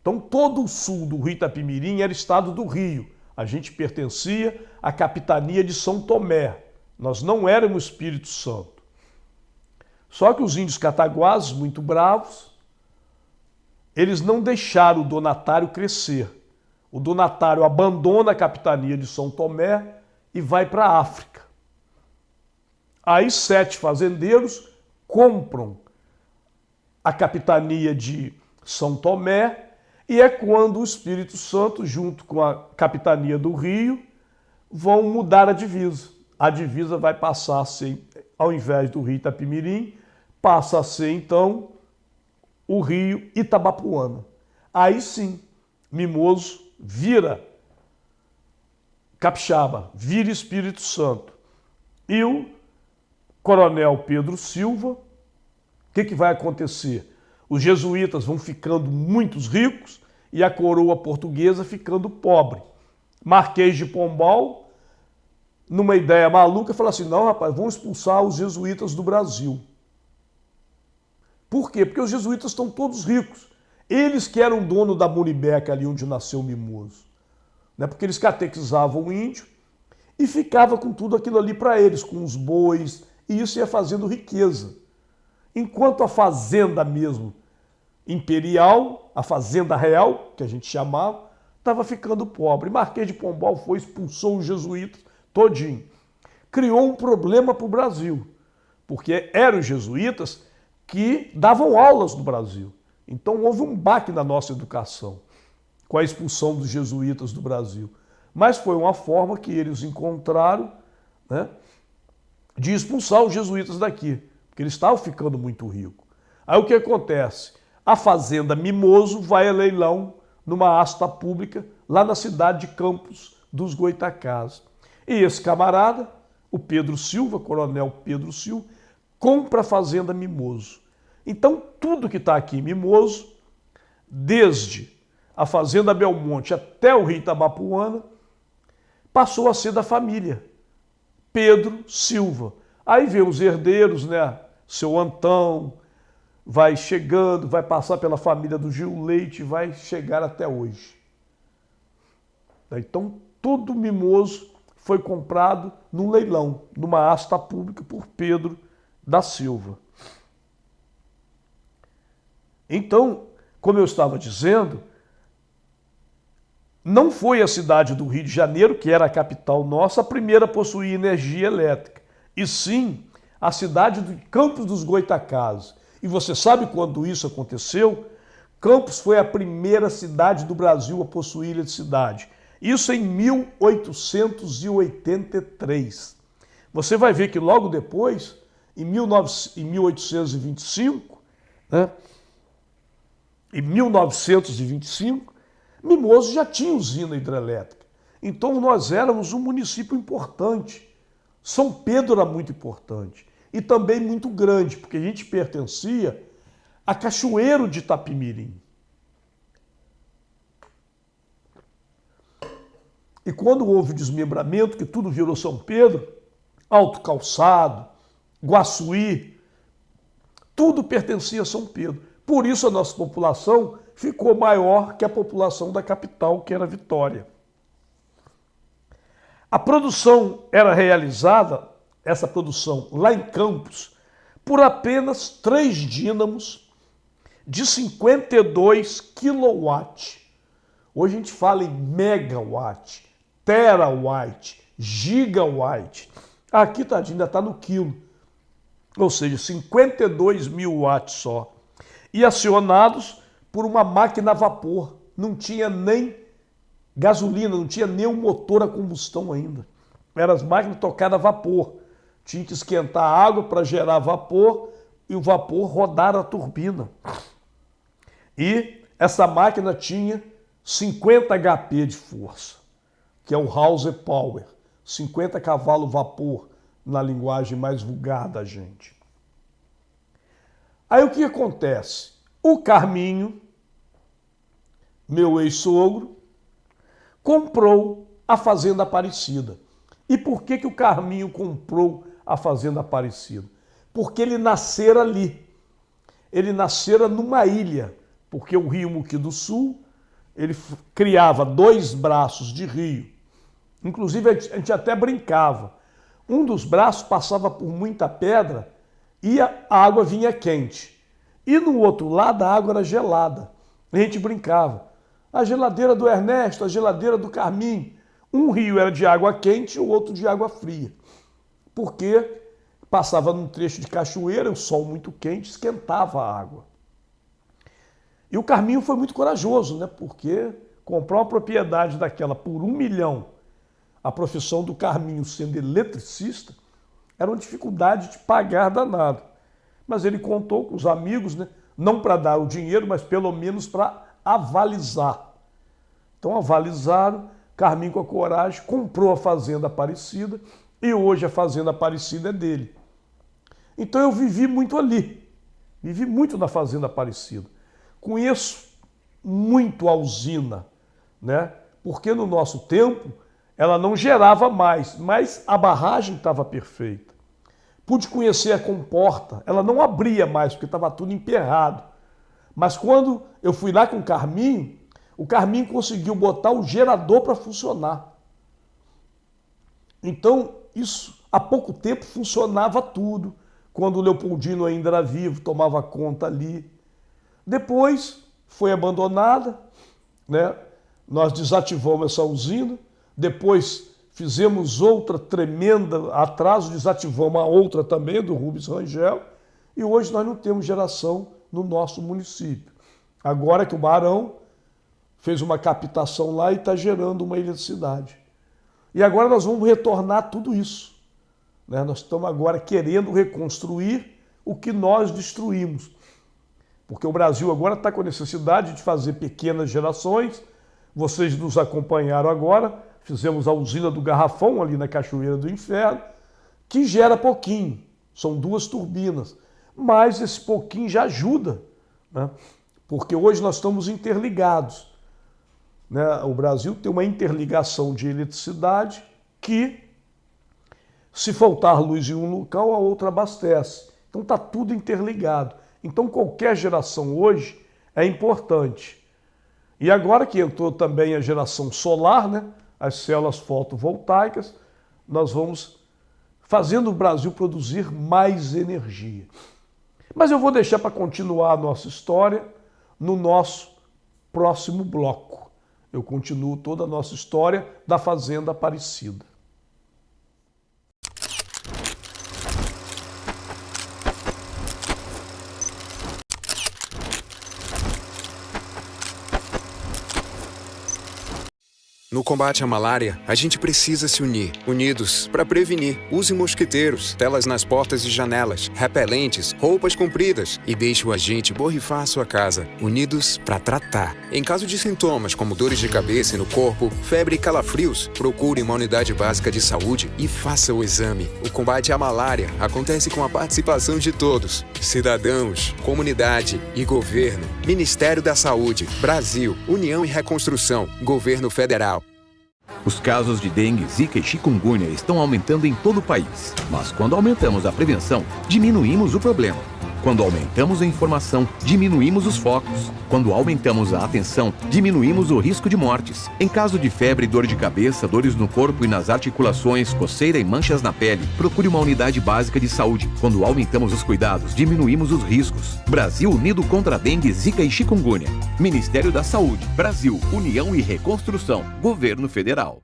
Então todo o sul do Rio Itapimirim era estado do Rio. A gente pertencia à capitania de São Tomé. Nós não éramos Espírito Santo. Só que os índios cataguases, muito bravos, eles não deixaram o donatário crescer. O donatário abandona a capitania de São Tomé e vai para a África. Aí 7 fazendeiros compram a capitania de São Tomé, e é quando o Espírito Santo, junto com a capitania do Rio, vão mudar a divisa. A divisa vai passar a ser, ao invés do Rio Itapimirim, passa a ser então o Rio Itabapuana. Aí sim, Mimoso vira capixaba, vira Espírito Santo. E o coronel Pedro Silva, o que vai acontecer? Os jesuítas vão ficando muito ricos e a coroa portuguesa ficando pobre. Marquês de Pombal, numa ideia maluca, fala assim, não, rapaz, vamos expulsar os jesuítas do Brasil. Por quê? Porque os jesuítas estão todos ricos. Eles que eram dono da Muribeca, ali onde nasceu Mimoso. Né? Porque eles catequizavam o índio e ficava com tudo aquilo ali para eles, com os bois, e isso ia fazendo riqueza. Enquanto a fazenda mesmo imperial, a fazenda real, que a gente chamava, estava ficando pobre. Marquês de Pombal foi, expulsou os jesuítas todinho. Criou um problema para o Brasil, porque eram os jesuítas que davam aulas no Brasil. Então houve um baque na nossa educação com a expulsão dos jesuítas do Brasil. Mas foi uma forma que eles encontraram, né, de expulsar os jesuítas daqui, porque eles estavam ficando muito ricos. Aí o que acontece? A fazenda Mimoso vai a leilão numa asta pública lá na cidade de Campos dos Goitacazes. E esse camarada, o Pedro Silva, coronel Pedro Silva, compra a fazenda Mimoso. Então tudo que está aqui em Mimoso, desde a fazenda Belmonte até o Rio Itabapuana, passou a ser da família Pedro Silva. Aí vem os herdeiros, né? Seu Antão, vai chegando, vai passar pela família do Gil Leite, vai chegar até hoje. Então, todo Mimoso foi comprado num leilão, numa asta pública por Pedro da Silva. Então, como eu estava dizendo, não foi a cidade do Rio de Janeiro, que era a capital nossa, a primeira a possuir energia elétrica, e sim a cidade de Campos dos Goitacazes. E você sabe quando isso aconteceu? Campos foi a primeira cidade do Brasil a possuir eletricidade. Isso em 1883. Você vai ver que logo depois, em 1825, né? Em 1925, Mimoso já tinha usina hidrelétrica. Então nós éramos um município importante. São Pedro era muito importante. E também muito grande, porque a gente pertencia a Cachoeiro de Itapimirim. E quando houve o desmembramento, que tudo virou São Pedro, Alto Calçado, Guaçuí, tudo pertencia a São Pedro. Por isso a nossa população ficou maior que a população da capital, que era Vitória. A produção era realizada, essa produção lá em Campos, por apenas 3 dínamos de 52 kW. Hoje a gente fala em megawatt, terawatt, gigawatt. Aqui, tadinho, ainda está no quilo. Ou seja, 52 mil watts só. E acionados por uma máquina a vapor. Não tinha nem gasolina, não tinha nem um motor a combustão ainda. Eram as máquinas tocadas a vapor. Tinha que esquentar a água para gerar vapor e o vapor rodar a turbina. E essa máquina tinha 50 HP de força, que é o House Power, 50 cavalos vapor, na linguagem mais vulgar da gente. Aí o que acontece? O Carminho, meu ex-sogro, comprou a Fazenda Aparecida. E por que o Carminho comprou a Fazenda Aparecida? Porque ele nascera ali. Ele nascera numa ilha, porque o Rio Muqui do Sul, ele criava 2 braços de rio. Inclusive, a gente até brincava. Um dos braços passava por muita pedra e a água vinha quente. E no outro lado, a água era gelada. A gente brincava. A geladeira do Ernesto, a geladeira do Carminho. Um rio era de água quente e o outro de água fria. Por quê? passava num trecho de cachoeira, o sol muito quente, esquentava a água. E o Carminho foi muito corajoso, né? Porque comprar uma propriedade daquela por 1 milhão, a profissão do Carminho sendo eletricista, era uma dificuldade de pagar danado. Mas ele contou com os amigos, né? Não para dar o dinheiro, mas pelo menos para avalizar. Então avalizaram, Carminho com a coragem comprou a Fazenda Aparecida e hoje a Fazenda Aparecida é dele. Então eu vivi muito ali, vivi muito na Fazenda Aparecida. Conheço muito a usina, né? Porque no nosso tempo ela não gerava mais, mas a barragem estava perfeita. Pude conhecer a comporta, ela não abria mais porque estava tudo emperrado. Mas quando eu fui lá com o Carminho conseguiu botar o gerador para funcionar. Então, isso há pouco tempo funcionava tudo. Quando o Leopoldino ainda era vivo, tomava conta ali. Depois foi abandonada, né? Nós desativamos essa usina, depois fizemos outra tremenda atraso, desativamos a outra também, do Rubens Rangel, e hoje nós não temos geração no nosso município. Agora que o Barão fez uma captação lá e está gerando uma eletricidade. E agora nós vamos retornar tudo isso, né? Nós estamos agora querendo reconstruir o que nós destruímos. Porque o Brasil agora está com necessidade de fazer pequenas gerações. Vocês nos acompanharam agora, fizemos a usina do Garrafão ali na Cachoeira do Inferno, que gera pouquinho, são 2 turbinas. Mas esse pouquinho já ajuda, né? Porque hoje nós estamos interligados, né? O Brasil tem uma interligação de eletricidade que, se faltar luz em um local, a outra abastece. Então está tudo interligado. Então qualquer geração hoje é importante. E agora que entrou também a geração solar, né? As células fotovoltaicas, nós vamos fazendo o Brasil produzir mais energia. Mas eu vou deixar para continuar a nossa história no nosso próximo bloco. Eu continuo toda a nossa história da Fazenda Aparecida. No combate à malária, a gente precisa se unir. Unidos para prevenir. Use mosquiteiros, telas nas portas e janelas, repelentes, roupas compridas e deixe o agente borrifar a sua casa. Unidos para tratar. Em caso de sintomas como dores de cabeça e no corpo, febre e calafrios, procure uma unidade básica de saúde e faça o exame. O combate à malária acontece com a participação de todos. Cidadãos, comunidade e governo. Ministério da Saúde, Brasil, União e Reconstrução, Governo Federal. Os casos de dengue, zika e chikungunya estão aumentando em todo o país. Mas quando aumentamos a prevenção, diminuímos o problema. Quando aumentamos a informação, diminuímos os focos. Quando aumentamos a atenção, diminuímos o risco de mortes. Em caso de febre, dor de cabeça, dores no corpo e nas articulações, coceira e manchas na pele, procure uma unidade básica de saúde. Quando aumentamos os cuidados, diminuímos os riscos. Brasil unido contra a dengue, zika e chikungunya. Ministério da Saúde, Brasil, União e Reconstrução, Governo Federal.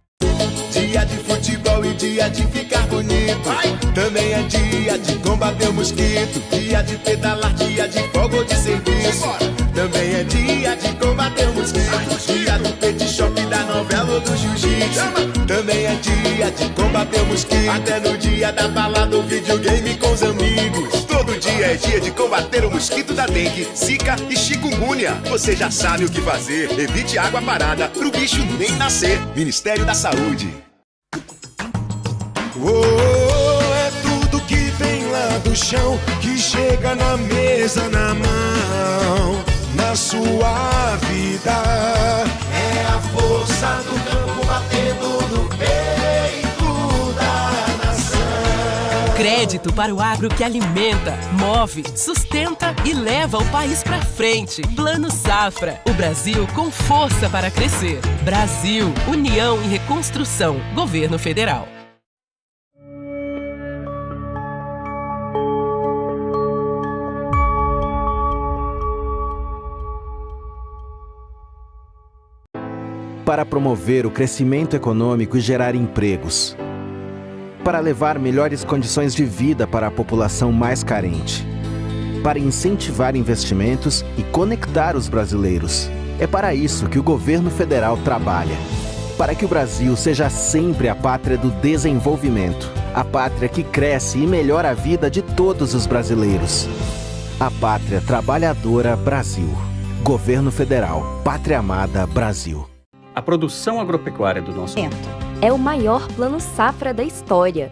Dia de futebol e dia de ficar bonito. Também é dia de combater o mosquito. Dia de pedalar, dia de folga ou de serviço. Também é dia de combater o mosquito. Dia do pet shop, da novela ou do jiu-jitsu. Também é dia de combater o mosquito. Até no dia da balada ou videogame com os amigos. Todo dia é dia de combater o mosquito da dengue, zika e chikungunya. Você já sabe o que fazer. Evite água parada pro bicho nem nascer. Ministério da Saúde. É tudo que vem lá do chão, que chega na mesa, na mão, na sua vida. É a força do campo batendo no peito da nação. Crédito para o agro que alimenta, move, sustenta e leva o país para frente. Plano Safra. O Brasil com força para crescer. Brasil, União e Reconstrução. Governo Federal. Para promover o crescimento econômico e gerar empregos. para levar melhores condições de vida para a população mais carente, para incentivar investimentos e conectar os brasileiros. É para isso que o governo federal trabalha, para que o Brasil seja sempre a pátria do desenvolvimento, a pátria que cresce e melhora a vida de todos os brasileiros. A Pátria Trabalhadora Brasil. Governo Federal. Pátria Amada Brasil. A produção agropecuária do nosso é o maior plano safra da história.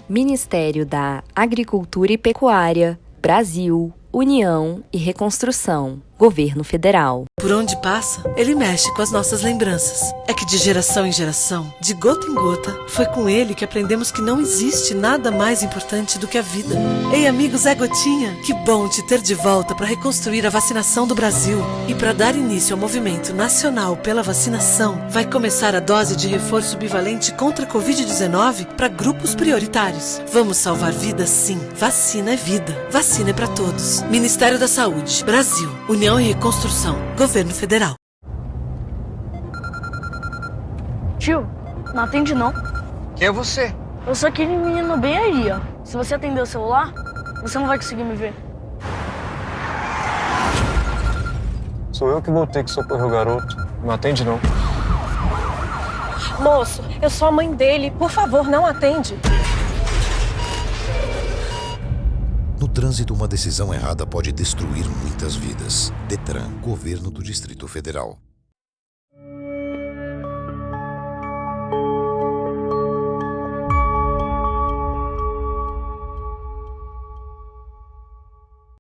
Ministério da Agricultura e Pecuária, Brasil, União e Reconstrução, Governo Federal. Por onde passa, ele mexe com as nossas lembranças. É que de geração em geração, de gota em gota, foi com ele que aprendemos que não existe nada mais importante do que a vida. Ei, amigos, é Gotinha! Que bom te ter de volta para reconstruir a vacinação do Brasil. E para dar início ao movimento nacional pela vacinação, vai começar a dose de reforço bivalente contra a Covid-19 para grupos prioritários. Vamos salvar vidas, sim. Vacina é vida. Vacina é para todos. Ministério da Saúde, Brasil, União e Reconstrução, Governo Federal. Tio, não atende não. Quem é você? Eu sou aquele menino bem aí, ó. Se você atender o celular, você não vai conseguir me ver. Sou eu que vou ter que socorrer o garoto. Não atende, não. Moço, eu sou a mãe dele. Por favor, não atende. No trânsito, uma decisão errada pode destruir muitas vidas. Detran, Governo do Distrito Federal.